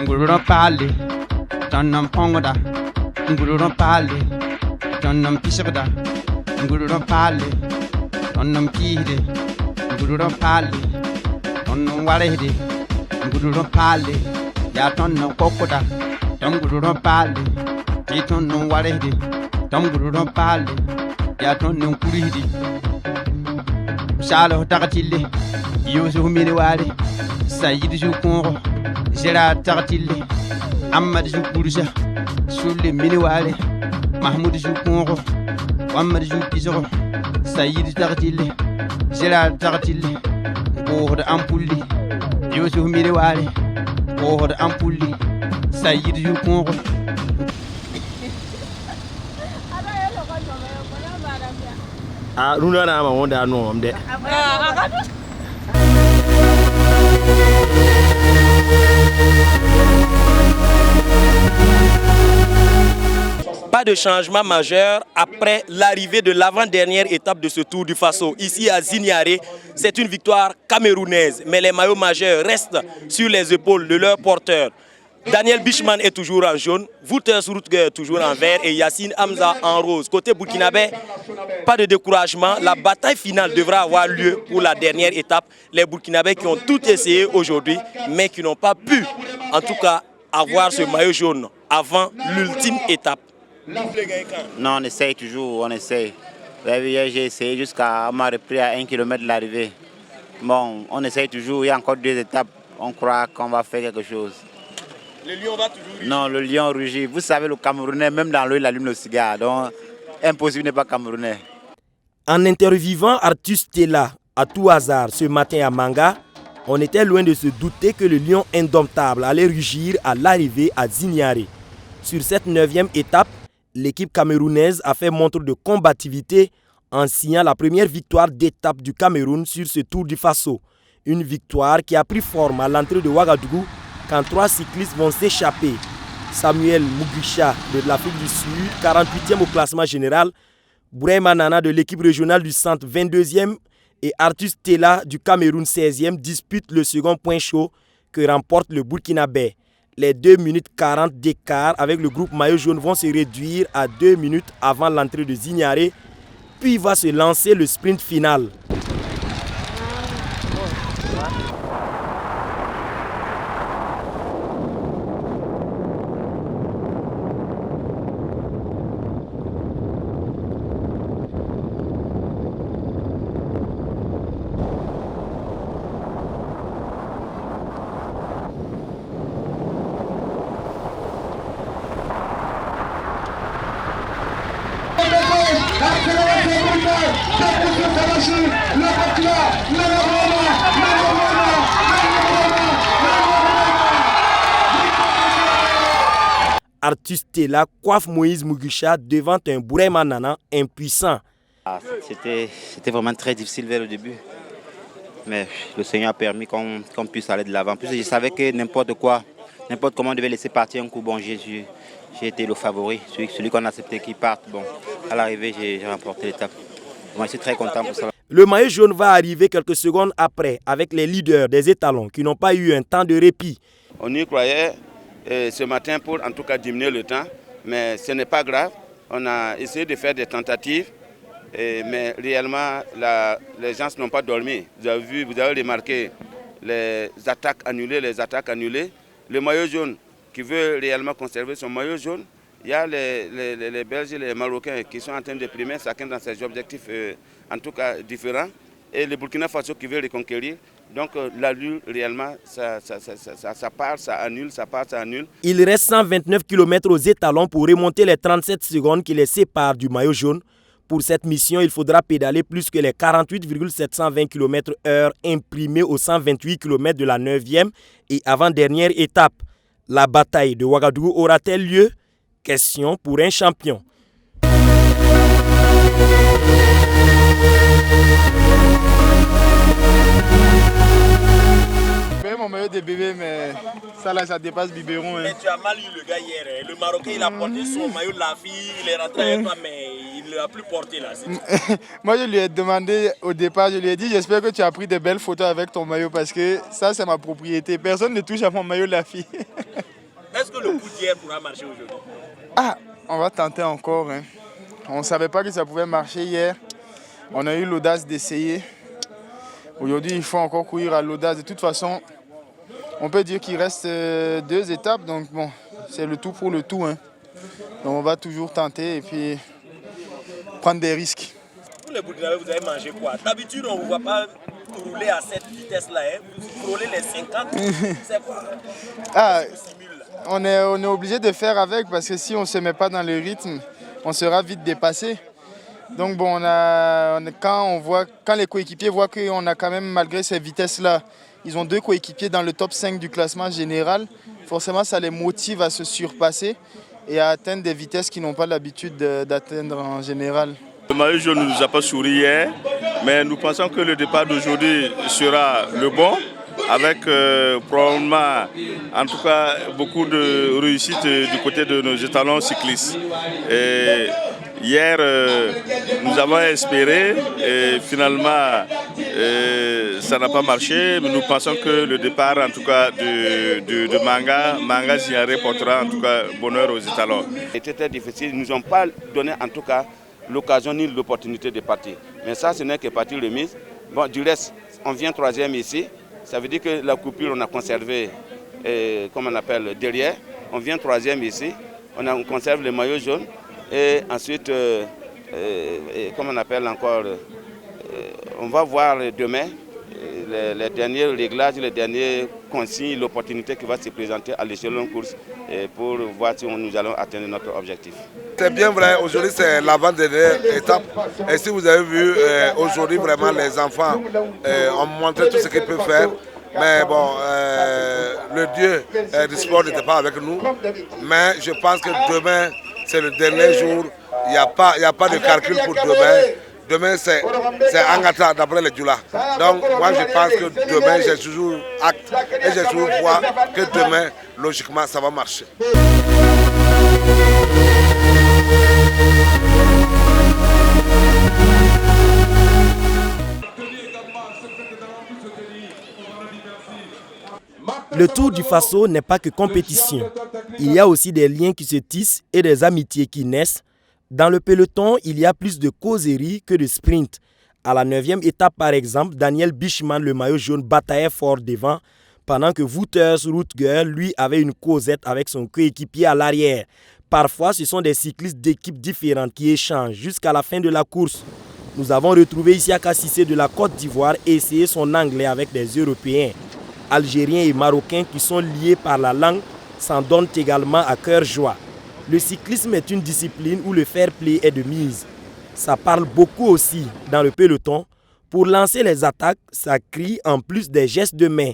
Ngururo pali, Donam Pongoda, Ngururo pali, Donam Pisagada, Ngururo pali, Donam Kiri, Ngururo pali, Donam Waledi, Ngururo pali, Yaton Kokoda, Dongururo pali, Titon Waledi, Dongururo pali, Yaton Kuridi, Salo Tagatili, Yuzu Miniwari, Sayid Jukuro. Zera Tartili, Ahmad Jukurja, Sule Miniwale, Mahmoud Jukuro, Ahmad Jupizoro, Saïd Tartili, Zera Tartili, Bohd Ampuli, Yusuf Miniwale, Bohd Ampuli, Saïd Jukuro. Ah, nous n'avons pas de nom. Pas de changement majeur après l'arrivée de l'avant-dernière étape de ce Tour du Faso. Ici à Zignaré, c'est une victoire camerounaise, mais les maillots majeurs restent sur les épaules de leurs porteurs. Daniel Bichman est toujours en jaune, Wouters Rutger toujours en vert et Yacine Hamza en rose. Côté burkinabé, pas de découragement, la bataille finale devra avoir lieu pour la dernière étape. Les burkinabés qui ont tout essayé aujourd'hui, mais qui n'ont pas pu, en tout cas, avoir ce maillot jaune avant l'ultime étape. Non, on essaye toujours, on essaye. J'ai essayé jusqu'à m'a repris à 1 km de l'arrivée. Bon, on essaye toujours, il y a encore 2 étapes, on croit qu'on va faire quelque chose. Le lion va toujours rugir. Non, le lion rugit. Vous savez, le Camerounais, même dans l'eau, il allume le cigare. Donc, impossible n'est pas Camerounais. En interviewant Arthus Tella à tout hasard ce matin à Manga, on était loin de se douter que le lion indomptable allait rugir à l'arrivée à Zignaré. Sur cette 9e étape, l'équipe camerounaise a fait montre de combativité en signant la première victoire d'étape du Cameroun sur ce Tour du Faso. Une victoire qui a pris forme à l'entrée de Ouagadougou quand 3 cyclistes vont s'échapper. Samuel Mugisha de l'Afrique du Sud, 48e au classement général, Bourema Nana de l'équipe régionale du centre, 22e, et Arthus Tella du Cameroun, 16e, disputent le second point chaud que remporte le Burkinabé. Les 2 minutes 40 d'écart avec le groupe maillot jaune vont se réduire à 2 minutes avant l'entrée de Zignaré, puis va se lancer le sprint final. Arthus Tella coiffe Moïse Mugisha devant un Bourema Nana impuissant. C'était vraiment très difficile vers le début. Mais le Seigneur a permis qu'on puisse aller de l'avant. En plus, je savais que n'importe comment on devait laisser partir un coup. Bon, j'ai été le favori, celui qu'on a accepté qu'il parte. Bon, à l'arrivée, j'ai remporté l'étape. Moi, je suis très content pour ça. Le maillot jaune va arriver quelques secondes après avec les leaders des étalons qui n'ont pas eu un temps de répit. On y croyait ce matin pour en tout cas diminuer le temps, mais ce n'est pas grave. On a essayé de faire des tentatives, mais réellement les gens n'ont pas dormi. Vous avez remarqué les attaques annulées. Le maillot jaune qui veut réellement conserver son maillot jaune, il y a les Belges et les Marocains qui sont en train de primer, chacun dans ses objectifs en tout cas différents. Et le Burkina Faso qui veut reconquérir. Donc l'allure réellement, ça part, ça annule, ça part, ça annule. Il reste 129 km aux étalons pour remonter les 37 secondes qui les séparent du maillot jaune. Pour cette mission, il faudra pédaler plus que les 48,720 km/h imprimés aux 128 km de la 9e et avant-dernière étape. La bataille de Ouagadougou aura-t-elle lieu? Question pour un champion. Mon maillot de bébé, mais ça là, ça dépasse biberon. Mais tu as mal eu le gars hier. Le Marocain, il a porté son maillot de la fille, il est rentré avec toi, mais il ne l'a plus porté là. Moi, je lui ai demandé au départ, je lui ai dit, j'espère que tu as pris de belles photos avec ton maillot parce que ça, c'est ma propriété. Personne ne touche à mon maillot de la fille. d'hier pourra marcher aujourd'hui? Ah, on va tenter encore. Hein. On ne savait pas que ça pouvait marcher hier. On a eu l'audace d'essayer. Aujourd'hui, il faut encore courir à l'audace. De toute façon, on peut dire qu'il reste 2 étapes. Donc bon, c'est le tout pour le tout. Hein. Donc on va toujours tenter et puis prendre des risques. Pour les Burkinabés, vous avez mangé quoi? D'habitude, on ne vous voit pas rouler à cette vitesse-là. Hein? Vous frôlez les 50. C'est quoi? Ah, on est obligé de faire avec parce que si on ne se met pas dans le rythme, on sera vite dépassé. Donc bon, quand les coéquipiers voient qu'on a quand même, malgré ces vitesses-là, ils ont 2 coéquipiers dans le top 5 du classement général, forcément ça les motive à se surpasser et à atteindre des vitesses qu'ils n'ont pas l'habitude d'atteindre en général. Le maillot jaune ne nous a pas souri hier, mais nous pensons que le départ d'aujourd'hui sera le bon, avec probablement, en tout cas, beaucoup de réussite du côté de nos étalons cyclistes. Et hier, nous avons espéré et finalement, ça n'a pas marché. Mais nous pensons que le départ, en tout cas, de Manga Zignaré portera en tout cas bonheur aux étalons. C'était très difficile. Ils ne nous ont pas donné, en tout cas, l'occasion ni l'opportunité de partir. Mais ça, ce n'est que partie remise. Bon, du reste, on vient 3e ici. Ça veut dire que la coupure, on a conservé, comme on appelle, derrière. On vient 3e ici. On conserve le maillot jaune. Et ensuite, comme on appelle encore, on va voir demain les derniers réglages, les derniers consignes, l'opportunité qui va se présenter à l'échelon course pour voir si nous allons atteindre notre objectif. C'est bien vrai, aujourd'hui c'est l'avant-dernière étape. Et si vous avez vu, aujourd'hui vraiment les enfants ont montré tout ce qu'ils peuvent faire. Mais bon, le dieu du sport n'était pas avec nous. Mais je pense que demain, c'est le dernier jour. Il n'y a pas de calcul pour demain. Demain, c'est Angata d'après les Djoula. Donc, moi, je pense que demain, j'ai toujours acte et j'ai toujours foi que demain, logiquement, ça va marcher. Le Tour du Faso n'est pas que compétition. Il y a aussi des liens qui se tissent et des amitiés qui naissent. Dans le peloton, il y a plus de causeries que de sprint. À la 9e étape, par exemple, Daniel Bichman, le maillot jaune, bataillait fort devant, pendant que Wouters Routger, lui, avait une causette avec son coéquipier à l'arrière. Parfois, ce sont des cyclistes d'équipes différentes qui échangent jusqu'à la fin de la course. Nous avons retrouvé Isiaka Cissé de la Côte d'Ivoire essayer son anglais avec des Européens. Algériens et Marocains qui sont liés par la langue s'en donnent également à cœur joie. Le cyclisme est une discipline où le fair play est de mise. Ça parle beaucoup aussi dans le peloton. Pour lancer les attaques, ça crie en plus des gestes de main.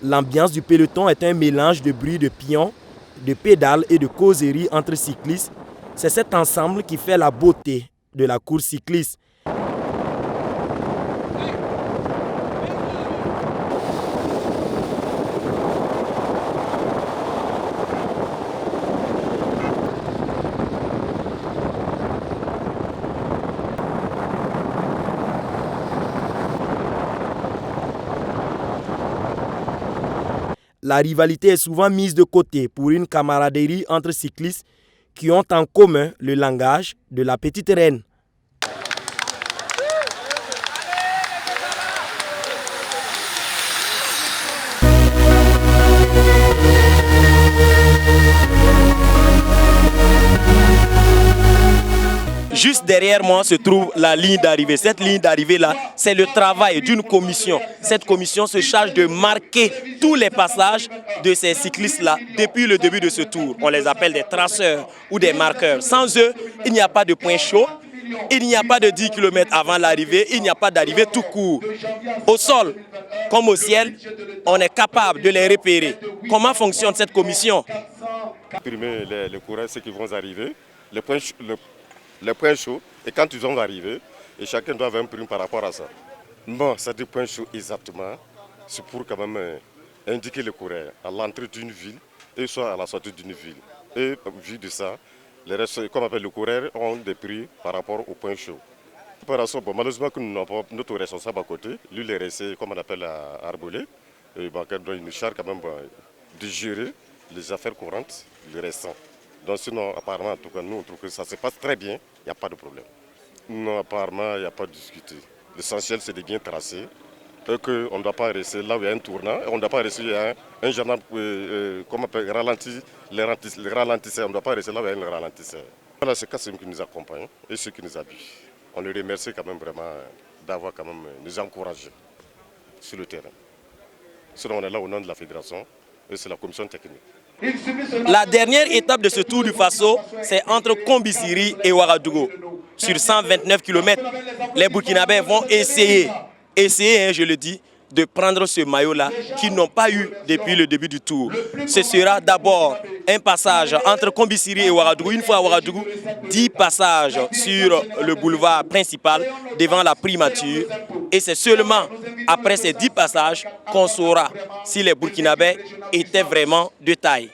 L'ambiance du peloton est un mélange de bruit de pions, de pédales et de causeries entre cyclistes. C'est cet ensemble qui fait la beauté de la course cycliste. La rivalité est souvent mise de côté pour une camaraderie entre cyclistes qui ont en commun le langage de la petite reine. Juste derrière moi se trouve la ligne d'arrivée. Cette ligne d'arrivée-là, c'est le travail d'une commission. Cette commission se charge de marquer tous les passages de ces cyclistes-là depuis le début de ce tour. On les appelle des traceurs ou des marqueurs. Sans eux, il n'y a pas de point chaud. Il n'y a pas de 10 km avant l'arrivée, il n'y a pas d'arrivée tout court. Au sol comme au ciel, on est capable de les repérer. Comment fonctionne cette commission? Primer les coureurs, ceux qui vont arriver, les points chauds, et quand ils vont arriver, et chacun doit avoir un prime par rapport à ça. Bon, ça dit point chaud exactement, c'est pour quand même indiquer les coureurs à l'entrée d'une ville et soit à la sortie d'une ville. Et vu de ça, les restes, comme on appelle les coureurs, ont des prix par rapport au point chaud. Bon, malheureusement, nous n'avons pas notre responsable à côté, lui il est resté, comme on appelle, à Arbolé. Et bon, il nous charge quand même de gérer les affaires courantes, les restants. Donc sinon, apparemment, en tout cas, nous on trouve que ça se passe très bien, il n'y a pas de problème. Non, apparemment, il n'y a pas de discuter. L'essentiel, c'est de bien tracer. On ne doit pas rester là où il y a un tournant, on ne doit pas rester un gendarme comment on ralentir, les ralentisseurs, on ne doit pas rester là où il y a un ralentisseur. Voilà, c'est ceux qui nous accompagnent et ceux qui nous habillent. On les remercie quand même vraiment d'avoir quand même nous encouragés sur le terrain. Sinon, on est là au nom de la fédération et c'est la commission technique. La dernière étape de ce Tour du Faso, c'est entre Kombisiri et Ouagadougou. Sur 129 km, les Burkinabés vont essayer, je le dis, de prendre ce maillot-là qu'ils n'ont pas eu depuis le début du Tour. Ce sera d'abord un passage entre Kombisiri et Ouagadougou. Une fois à Ouagadougou, 10 passages sur le boulevard principal devant la primature. Et c'est seulement après ces 10 passages qu'on saura si les Burkinabés étaient vraiment de taille.